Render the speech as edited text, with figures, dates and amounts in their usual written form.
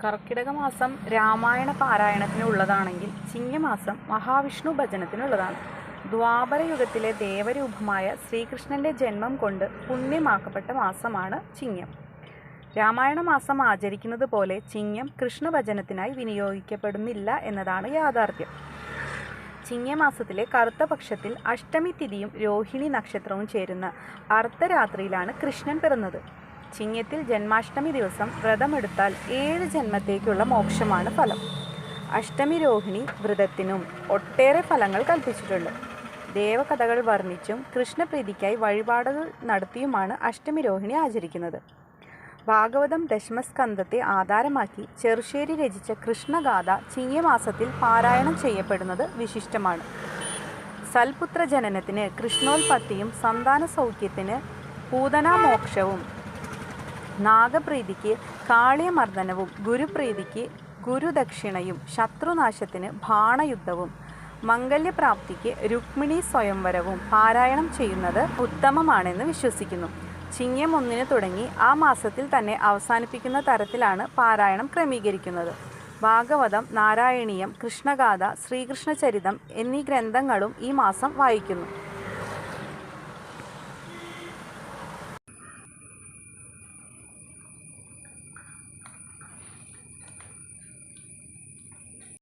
കർക്കിടക മാസം രാമായണ പാരായണത്തിനുള്ളതാണെങ്കിൽ ചിങ്ങമാസം മഹാവിഷ്ണു ഭജനത്തിനുള്ളതാണ്. ദ്വാപരയുഗത്തിലെ ദേവരൂപമായ ശ്രീകൃഷ്ണന്റെ ജന്മം കൊണ്ട് പുണ്യമാക്കപ്പെട്ട മാസമാണ് ചിങ്ങം. രാമായണ മാസം ആചരിക്കുന്നത് പോലെ ചിങ്ങം കൃഷ്ണഭജനത്തിനായി വിനിയോഗിക്കപ്പെടുന്നില്ല എന്നതാണ് യാഥാർത്ഥ്യം. ചിങ്ങമാസത്തിലെ കറുത്ത പക്ഷത്തിൽ അഷ്ടമി തിഥിയും രോഹിണി നക്ഷത്രവും ചേരുന്ന അർദ്ധരാത്രിയിലാണ് കൃഷ്ണൻ പിറന്നത്. ചിങ്ങത്തിൽ ജന്മാഷ്ടമി ദിവസം വ്രതമെടുത്താൽ 7 ജന്മത്തേക്കുള്ള മോക്ഷമാണ് ഫലം. അഷ്ടമി രോഹിണി വ്രതത്തിനും ഒട്ടേറെ ഫലങ്ങൾ കൽപ്പിച്ചിട്ടുണ്ട്. ദേവകഥകൾ വർണ്ണിച്ചും കൃഷ്ണപ്രീതിക്കായി വഴിപാടുകൾ നടത്തിയുമാണ് അഷ്ടമി രോഹിണി ആചരിക്കുന്നത്. ഭാഗവതം ദശമസ്കന്ധത്തെ ആധാരമാക്കി ചെറുശ്ശേരി രചിച്ച കൃഷ്ണഗാഥ ചിങ്ങമാസത്തിൽ പാരായണം ചെയ്യപ്പെടുന്നത് വിശിഷ്ടമാണ്. സൽപുത്ര ജനനത്തിന് കൃഷ്ണോൽപത്തിയും സന്താന സൗഖ്യത്തിന് പൂതനാമോക്ഷവും, നാഗപ്രീതിക്ക് കാളിയമർദ്ദനവും, ഗുരുപ്രീതിക്ക് ഗുരുദക്ഷിണയും, ശത്രുനാശത്തിന് ബാണയുദ്ധവും, മംഗല്യപ്രാപ്തിക്ക് രുക്മിണി സ്വയംവരവും പാരായണം ചെയ്യുന്നത് ഉത്തമമാണെന്ന് വിശ്വസിക്കുന്നു. ചിങ്ങം 1 തുടങ്ങി ആ മാസത്തിൽ തന്നെ അവസാനിപ്പിക്കുന്ന തരത്തിലാണ് പാരായണം ക്രമീകരിക്കുന്നത്. ഭാഗവതം, നാരായണീയം, കൃഷ്ണഗാഥ, ശ്രീകൃഷ്ണചരിതം എന്നീ ഗ്രന്ഥങ്ങളും ഈ മാസം വായിക്കുന്നു.